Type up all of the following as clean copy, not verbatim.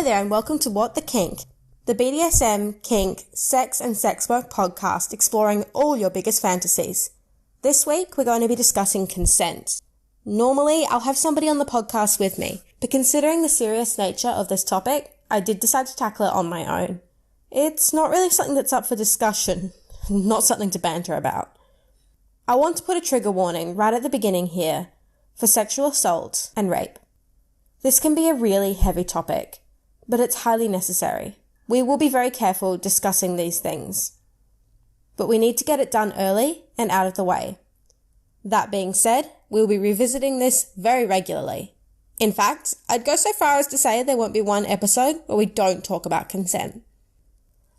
Hi there and welcome to What the Kink, the BDSM, kink, sex and sex work podcast exploring all your biggest fantasies. This week we're going to be discussing consent. Normally I'll have somebody on the podcast with me, but considering the serious nature of this topic, I did decide to tackle it on my own. It's not really something that's up for discussion, not something to banter about. I want to put a trigger warning right at the beginning here for sexual assault and rape. This can be a really heavy topic, but it's highly necessary. We will be very careful discussing these things, but we need to get it done early and out of the way. That being said, we'll be revisiting this very regularly. In fact, I'd go so far as to say there won't be one episode where we don't talk about consent.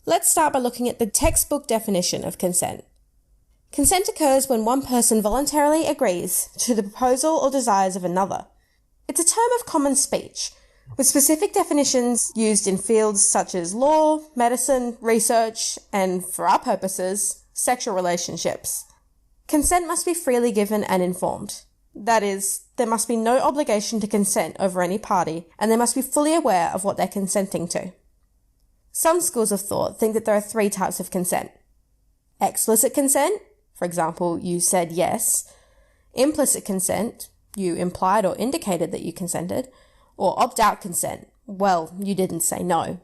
Let's start by looking at the textbook definition of consent. Consent occurs when one person voluntarily agrees to the proposal or desires of another. It's a term of common speech, with specific definitions used in fields such as law, medicine, research, and, for our purposes, sexual relationships. Consent must be freely given and informed. That is, there must be no obligation to consent over any party, and they must be fully aware of what they're consenting to. Some schools of thought think that there are three types of consent. Explicit consent, for example, you said yes. Implicit consent, you implied or indicated that you consented. Or opt-out consent, well, you didn't say no.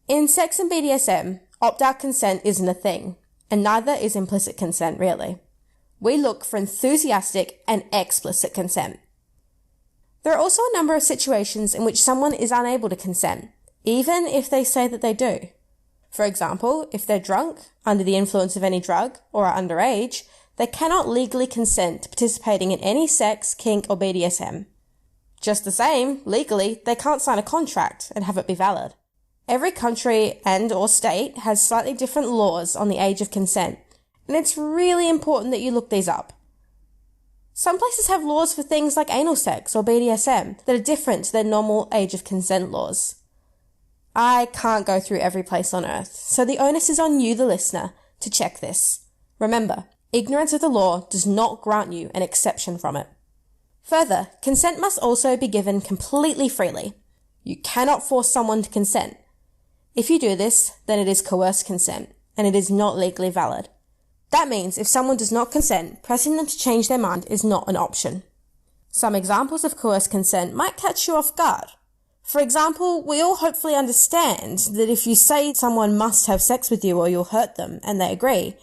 In sex and BDSM, opt-out consent isn't a thing, and neither is implicit consent really. We look for enthusiastic and explicit consent. There are also a number of situations in which someone is unable to consent, even if they say that they do. For example, if they're drunk, under the influence of any drug, or are underage, they cannot legally consent to participating in any sex, kink, or BDSM. Just the same, legally, they can't sign a contract and have it be valid. Every country and or state has slightly different laws on the age of consent, and it's really important that you look these up. Some places have laws for things like anal sex or BDSM that are different to their normal age of consent laws. I can't go through every place on earth, so the onus is on you, the listener, to check this. Remember, ignorance of the law does not grant you an exception from it. Further, consent must also be given completely freely. You cannot force someone to consent. If you do this, then it is coerced consent, and it is not legally valid. That means if someone does not consent, pressing them to change their mind is not an option. Some examples of coerced consent might catch you off guard. For example, we all hopefully understand that if you say someone must have sex with you or you'll hurt them, and they agree,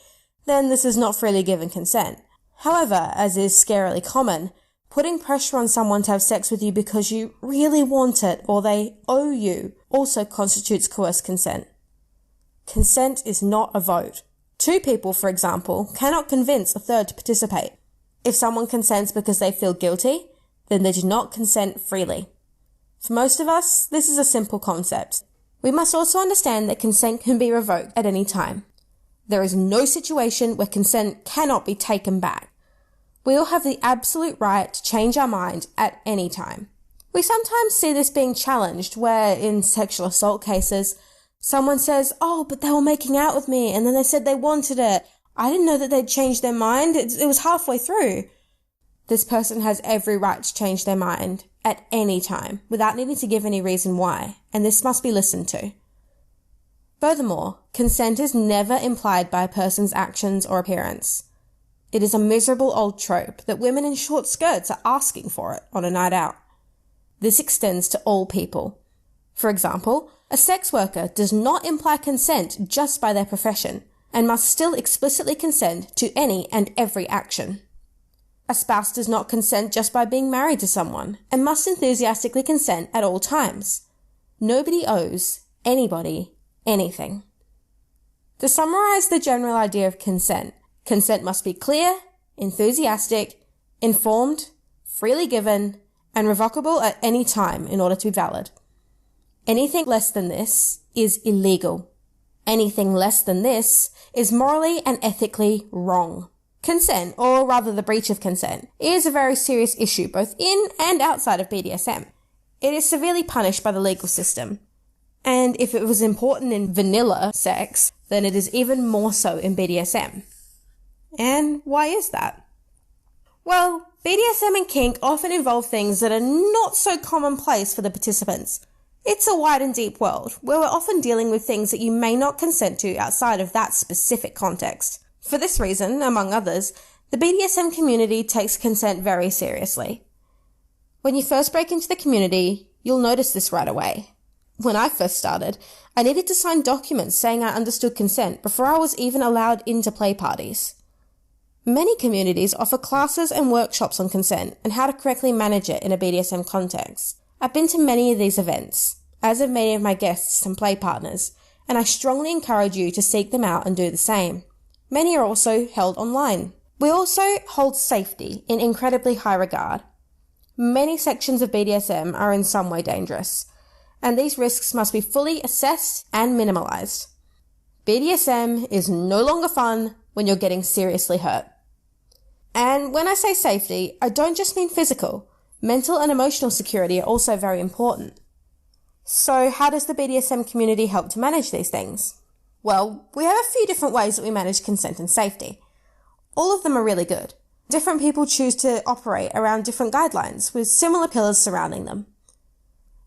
then this is not freely given consent. However, as is scarily common, putting pressure on someone to have sex with you because you really want it or they owe you also constitutes coerced consent. Consent is not a vote. Two people, for example, cannot convince a third to participate. If someone consents because they feel guilty, then they do not consent freely. For most of us, this is a simple concept. We must also understand that consent can be revoked at any time. There is no situation where consent cannot be taken back. We all have the absolute right to change our mind at any time. We sometimes see this being challenged where, in sexual assault cases, someone says, "Oh, but they were making out with me and then they said they wanted it. I didn't know that they'd changed their mind. It was halfway through." This person has every right to change their mind at any time without needing to give any reason why, and this must be listened to. Furthermore, consent is never implied by a person's actions or appearance. It is a miserable old trope that women in short skirts are asking for it on a night out. This extends to all people. For example, a sex worker does not imply consent just by their profession and must still explicitly consent to any and every action. A spouse does not consent just by being married to someone and must enthusiastically consent at all times. Nobody owes anybody anything. To summarize the general idea of consent, consent must be clear, enthusiastic, informed, freely given, and revocable at any time in order to be valid. Anything less than this is illegal. Anything less than this is morally and ethically wrong. Consent, or rather the breach of consent, is a very serious issue both in and outside of BDSM. It is severely punished by the legal system. And if it was important in vanilla sex, then it is even more so in BDSM. And why is that? Well, BDSM and kink often involve things that are not so commonplace for the participants. It's a wide and deep world where we're often dealing with things that you may not consent to outside of that specific context. For this reason, among others, the BDSM community takes consent very seriously. When you first break into the community, you'll notice this right away. When I first started, I needed to sign documents saying I understood consent before I was even allowed into play parties. Many communities offer classes and workshops on consent and how to correctly manage it in a BDSM context. I've been to many of these events, as have many of my guests and play partners, and I strongly encourage you to seek them out and do the same. Many are also held online. We also hold safety in incredibly high regard. Many sections of BDSM are in some way dangerous, and these risks must be fully assessed and minimalized. BDSM is no longer fun when you're getting seriously hurt. And when I say safety, I don't just mean physical. Mental and emotional security are also very important. So how does the BDSM community help to manage these things? Well, we have a few different ways that we manage consent and safety. All of them are really good. Different people choose to operate around different guidelines with similar pillars surrounding them.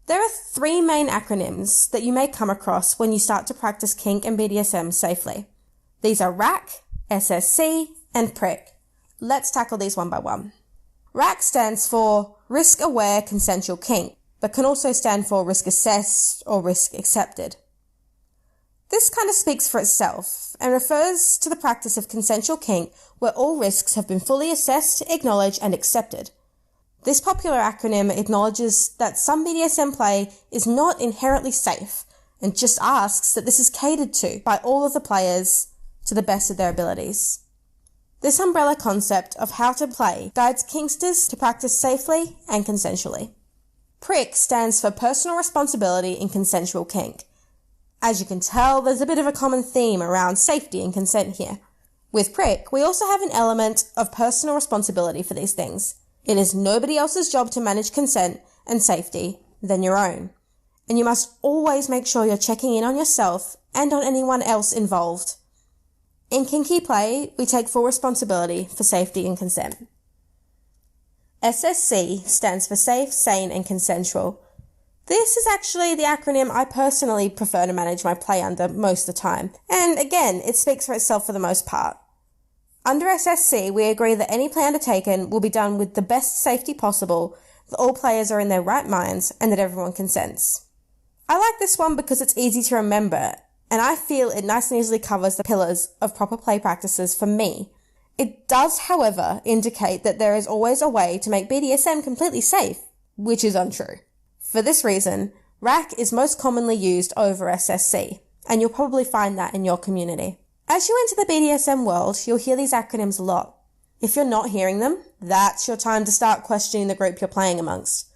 There are 3 main acronyms that you may come across when you start to practice kink and BDSM safely. These are RACK, SSC, and PRIC. Let's tackle these one by one. RACK stands for Risk Aware Consensual Kink, but can also stand for Risk Assessed or Risk Accepted. This kind of speaks for itself and refers to the practice of consensual kink where all risks have been fully assessed, acknowledged, and accepted. This popular acronym acknowledges that some BDSM play is not inherently safe and just asks that this is catered to by all of the players to the best of their abilities. This umbrella concept of how to play guides kinksters to practice safely and consensually. PRIC stands for Personal Responsibility in Consensual Kink. As you can tell, there's a bit of a common theme around safety and consent here. With PRIC, we also have an element of personal responsibility for these things. It is nobody else's job to manage consent and safety than your own. And you must always make sure you're checking in on yourself and on anyone else involved. In kinky play, we take full responsibility for safety and consent. SSC stands for Safe, Sane, and Consensual. This is actually the acronym I personally prefer to manage my play under most of the time, and again, it speaks for itself for the most part. Under SSC, we agree that any play undertaken will be done with the best safety possible, that all players are in their right minds, and that everyone consents. I like this one because it's easy to remember, and I feel it nice and easily covers the pillars of proper play practices for me. It does, however, indicate that there is always a way to make BDSM completely safe, which is untrue. For this reason, RACK is most commonly used over SSC, and you'll probably find that in your community. As you enter the BDSM world, you'll hear these acronyms a lot. If you're not hearing them, that's your time to start questioning the group you're playing amongst.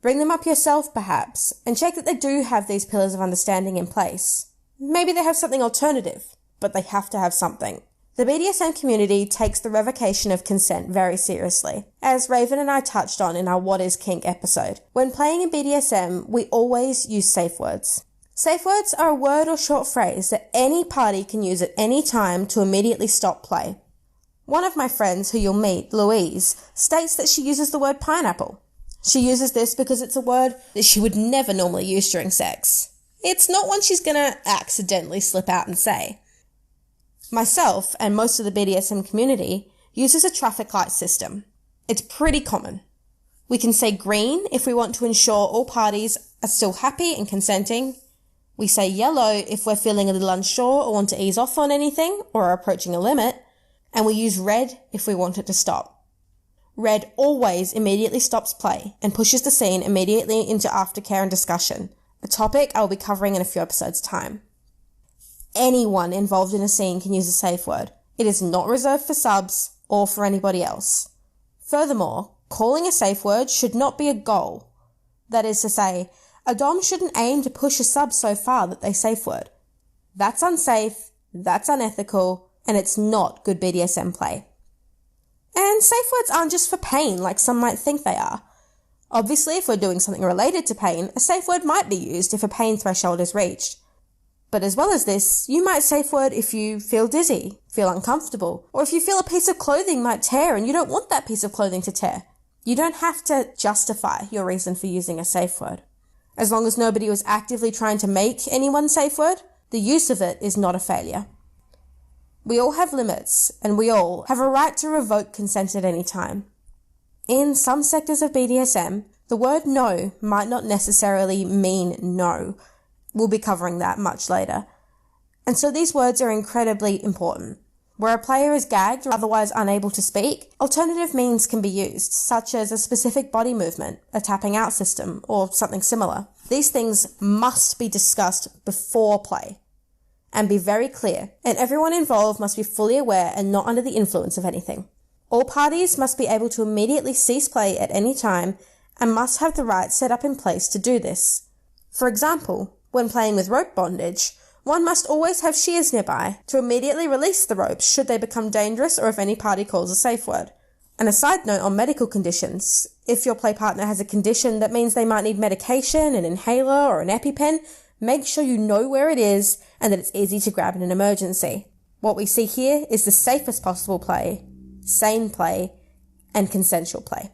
Bring them up yourself, perhaps, and check that they do have these pillars of understanding in place. Maybe they have something alternative, but they have to have something. The BDSM community takes the revocation of consent very seriously, as Raven and I touched on in our What is Kink episode. When playing in BDSM, we always use safe words. Safe words are a word or short phrase that any party can use at any time to immediately stop play. One of my friends who you'll meet, Louise, states that she uses the word pineapple. She uses this because it's a word that she would never normally use during sex. It's not one she's gonna accidentally slip out and say. Myself and most of the BDSM community uses a traffic light system. It's pretty common. We can say green if we want to ensure all parties are still happy and consenting. We say yellow if we're feeling a little unsure or want to ease off on anything or are approaching a limit. And we use red if we want it to stop. Red always immediately stops play and pushes the scene immediately into aftercare and discussion, a topic I will be covering in a few episodes' time. Anyone involved in a scene can use a safe word. It is not reserved for subs or for anybody else. Furthermore, calling a safe word should not be a goal. That is to say, a dom shouldn't aim to push a sub so far that they safe word. That's unsafe, that's unethical, and it's not good BDSM play. And safe words aren't just for pain like some might think they are. Obviously, if we're doing something related to pain, a safe word might be used if a pain threshold is reached. But as well as this, you might safe word if you feel dizzy, feel uncomfortable, or if you feel a piece of clothing might tear and you don't want that piece of clothing to tear. You don't have to justify your reason for using a safe word. As long as nobody was actively trying to make anyone safe word, the use of it is not a failure. We all have limits, and we all have a right to revoke consent at any time. In some sectors of BDSM, the word no might not necessarily mean no. We'll be covering that much later. And so these words are incredibly important. Where a player is gagged or otherwise unable to speak, alternative means can be used, such as a specific body movement, a tapping out system, or something similar. These things must be discussed before play and be very clear, and everyone involved must be fully aware and not under the influence of anything. All parties must be able to immediately cease play at any time and must have the right set up in place to do this. For example, when playing with rope bondage, one must always have shears nearby to immediately release the ropes should they become dangerous or if any party calls a safe word. And a side note on medical conditions, if your play partner has a condition that means they might need medication, an inhaler or an EpiPen, make sure you know where it is and that it's easy to grab in an emergency. What we see here is the safest possible play, sane play, and consensual play.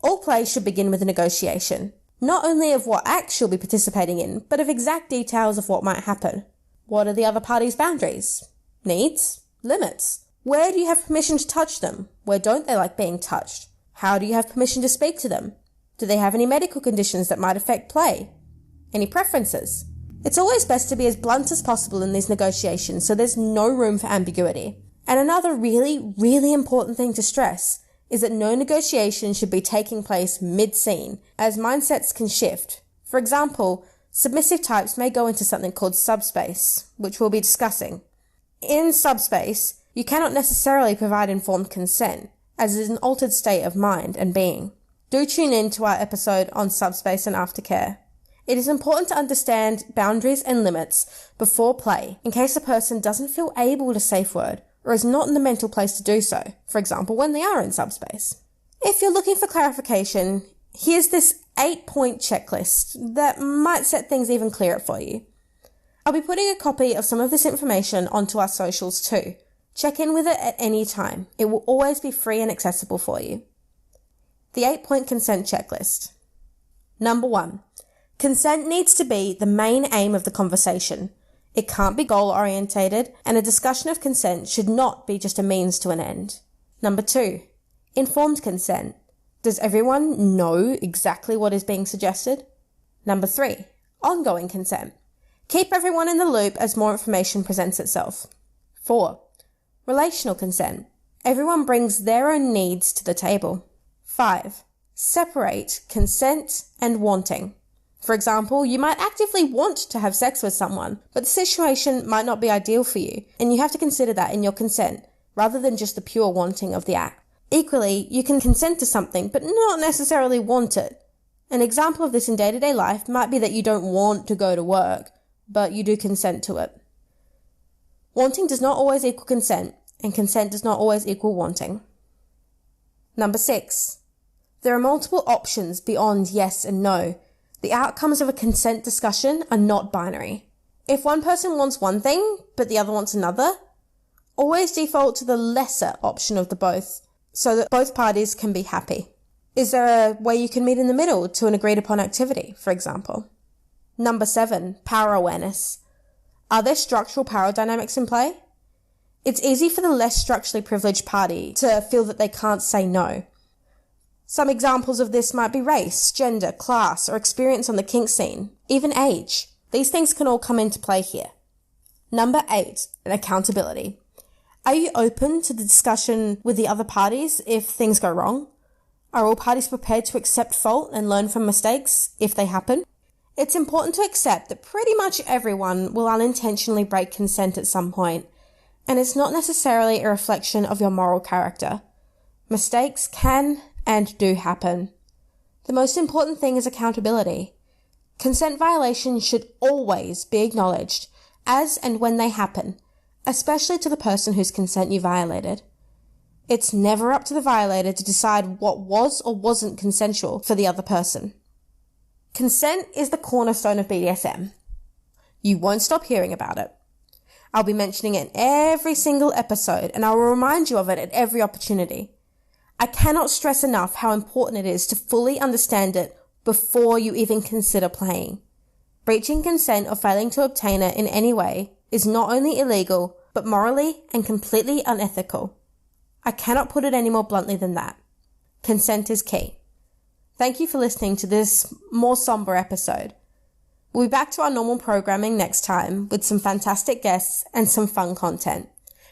All play should begin with a negotiation, not only of what acts you'll be participating in, but of exact details of what might happen. What are the other party's boundaries? Needs? Limits? Where do you have permission to touch them? Where don't they like being touched? How do you have permission to speak to them? Do they have any medical conditions that might affect play? Any preferences? It's always best to be as blunt as possible in these negotiations so there's no room for ambiguity. And another really, really important thing to stress is that no negotiation should be taking place mid-scene, as mindsets can shift. For example, submissive types may go into something called subspace, which we'll be discussing. In subspace, you cannot necessarily provide informed consent, as it is an altered state of mind and being. Do tune in to our episode on subspace and aftercare. It is important to understand boundaries and limits before play, in case a person doesn't feel able to safe word, or is not in the mental place to do so, for example, when they are in subspace. If you're looking for clarification, here's this 8-point checklist that might set things even clearer for you. I'll be putting a copy of some of this information onto our socials too. Check in with it at any time. It will always be free and accessible for you. The 8-point consent checklist. Number 1. Consent needs to be the main aim of the conversation. It can't be goal-orientated, and a discussion of consent should not be just a means to an end. Number 2. Informed consent. Does everyone know exactly what is being suggested? Number 3. Ongoing consent. Keep everyone in the loop as more information presents itself. 4. Relational consent. Everyone brings their own needs to the table. 5. Separate consent and wanting. For example, you might actively want to have sex with someone, but the situation might not be ideal for you, and you have to consider that in your consent, rather than just the pure wanting of the act. Equally, you can consent to something, but not necessarily want it. An example of this in day-to-day life might be that you don't want to go to work, but you do consent to it. Wanting does not always equal consent, and consent does not always equal wanting. Number 6. There are multiple options beyond yes and no. The outcomes of a consent discussion are not binary. If one person wants one thing, but the other wants another, always default to the lesser option of the both, so that both parties can be happy. Is there a way you can meet in the middle to an agreed upon activity, for example? Number 7, power awareness. Are there structural power dynamics in play? It's easy for the less structurally privileged party to feel that they can't say no. Some examples of this might be race, gender, class, or experience on the kink scene, even age. These things can all come into play here. Number 8, accountability. Are you open to the discussion with the other parties if things go wrong? Are all parties prepared to accept fault and learn from mistakes if they happen? It's important to accept that pretty much everyone will unintentionally break consent at some point, and it's not necessarily a reflection of your moral character. Mistakes can and do happen. The most important thing is accountability. Consent violations should always be acknowledged as and when they happen, especially to the person whose consent you violated. It's never up to the violator to decide what was or wasn't consensual for the other person. Consent is the cornerstone of BDSM. You won't stop hearing about it. I'll be mentioning it in every single episode, and I will remind you of it at every opportunity. I cannot stress enough how important it is to fully understand it before you even consider playing. Breaching consent or failing to obtain it in any way is not only illegal, but morally and completely unethical. I cannot put it any more bluntly than that. Consent is key. Thank you for listening to this more somber episode. We'll be back to our normal programming next time with some fantastic guests and some fun content.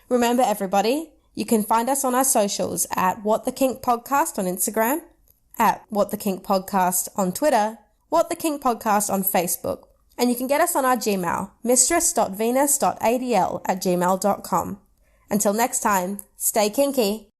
Remember everybody, you can find us on our socials at What the Kink Podcast on Instagram, at What the Kink Podcast on Twitter, What the Kink Podcast on Facebook, and you can get us on our Gmail, mistress.venus.adl@gmail.com. Until next time, stay kinky.